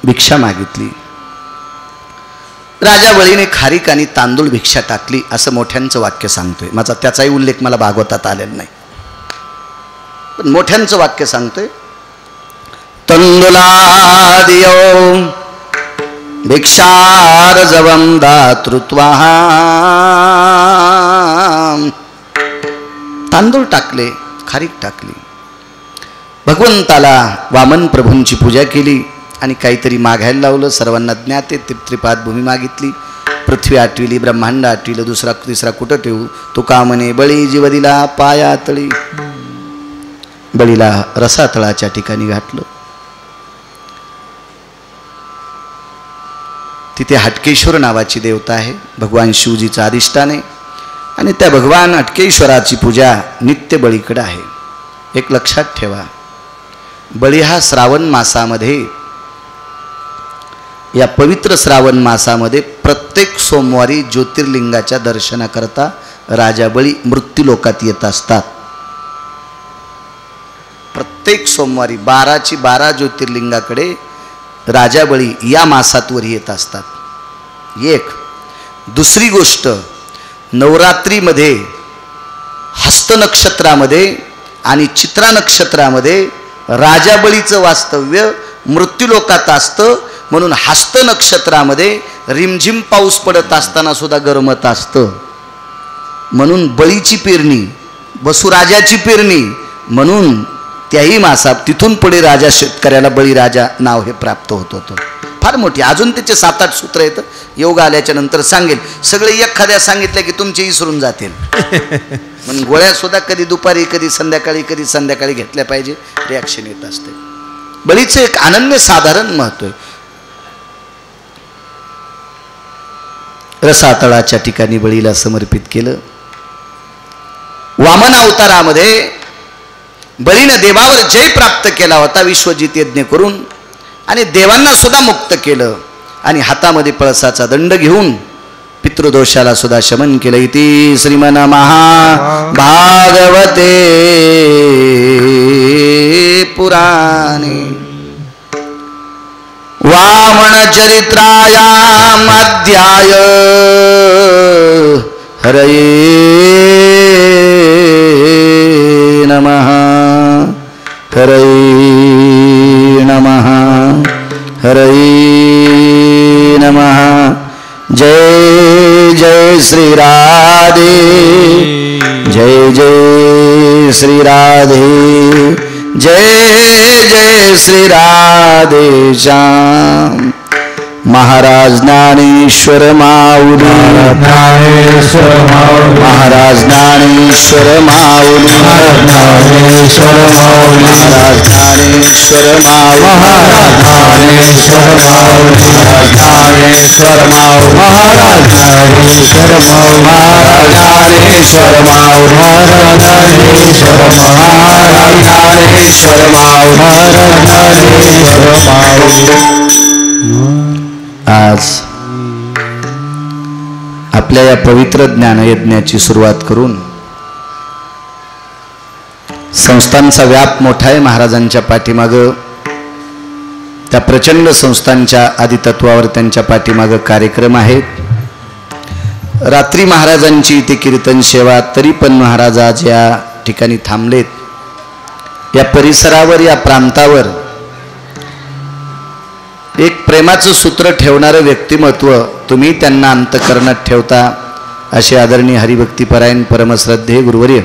भिक्षा मागितली. राजा बळीने खारीक आणि तांदूळ भिक्षा टाकली असं मोठ्यांचं वाक्य सांगतोय. माझा त्याचाही उल्लेख मला भागवतात आलेला नाही, पण मोठ्यांचं वाक्य सांगतोय. तंदुला दियो भिक्षार जवम दातृत्वा. तांदूळ टाकले, खारीक टाकली, भगवंताला वामन प्रभूंची पूजा केली आणि काहीतरी मागायला लावलं. सर्वांना ज्ञात आहे, त्रिपाद भूमी मागितली, पृथ्वी आठविली, ब्रह्मांड आठविलं, दुसरा तिसरा कुठं ठेवू. तुका म्हणे बळी जीव दिला पाया तळी. बळीला रसातळाच्या ठिकाणी घातलं. तिथे हटकेश्वर नावाची देवता आहे, भगवान शिवजीचं अधिष्ठान आहे, आणि त्या भगवान हटकेश्वराची पूजा नित्य बळीकडे आहे. एक लक्षात ठेवा, बळी हा श्रावण मासामध्ये, या पवित्र श्रावण मासामध्ये प्रत्येक सोमवारी ज्योतिर्लिंगाच्या दर्शनाकरता राजा बळी मृत्यूलोकात येत असतात. प्रत्येक सोमवारी 12ची 12 ज्योतिर्लिंगाकडे राजा बळी या मासातवर येत असतात. एक दुसरी गोष्ट, नवरात्रीमध्ये हस्त नक्षत्रामध्ये आणि चित्रा नक्षत्रामध्ये राजा बळीचं वास्तव्य मृत्यूलोकात असतं. म्हणून हस्त नक्षत्रामध्ये रिमझिम पाऊस पडत असताना सुद्धा गरमत असतं. म्हणून बळीची पेरणी, वसुराजाची पेरणी, म्हणून त्याही मासात तिथून पुढे राजा शेतकऱ्याला बळीराजा नाव हे प्राप्त होत होतं. फार मोठी, अजून त्याचे 7-8 सूत्र आहेत, योग आल्याच्या नंतर सांगेल. सगळे एखाद्या सांगितलं की तुमचे विसरून जातील. म्हणून गोळ्या सुद्धा कधी दुपारी, कधी संध्याकाळी घेतल्या पाहिजे, रिॲक्शन येत असते. बळीचं एक अनन्य साधारण महत्व आहे. रसातळाच्या ठिकाणी बळीला समर्पित केलं. वामन अवतारामध्ये बळीनं देवावर जय प्राप्त केला होता विश्वजित यज्ञ करून, आणि देवांना सुद्धा मुक्त केलं. आणि हातामध्ये पळसाचा दंड घेऊन पितृदोषाला सुद्धा शमन केलं. इति श्रीमन महाभागवते पुराणे वामन चरित्रायाम अध्याय हरये नमः. हरये नमः. हरये नमः. जय जय श्री राधे. जय जय श्री राधे. जय जय श्री राधे श्याम. महाराज ज्ञानेश्वर माऊली. महाराज ज्ञानेश्वर माऊली. महाराज ज्ञानेश्वर माऊली. महाराज ज्ञानेश्वर माऊली. महाराज ज्ञानेश्वर माऊली. महाराज ज्ञानेश्वर माऊली. महाराज ज्ञानेश्वर माऊली. महाराज ज्ञानेश्वर माऊली. महाराज ज्ञानेश्वर माऊली. महाराज ज्ञानेश्वर माऊली. आज आपल्या या पवित्र ज्ञानयज्ञाची सुरुवात करून संस्थांचा व्याप मोठा आहे. महाराजांच्या पाठीमागं त्या प्रचंड संस्थांच्या आदितत्वावर त्यांच्या पाठीमागं कार्यक्रम आहेत. रात्री महाराजांची इथे कीर्तन सेवा, तरी पण महाराज आज या ठिकाणी थांबलेत. या परिसरावर, या प्रांतावर एक प्रेमाचं सूत्र ठेवणारं व्यक्तिमत्व तुम्ही त्यांना अंतःकरणात ठेवता. असे आदरणीय हरिभक्तीपरायण परमश्रद्धेय गुरुवर्य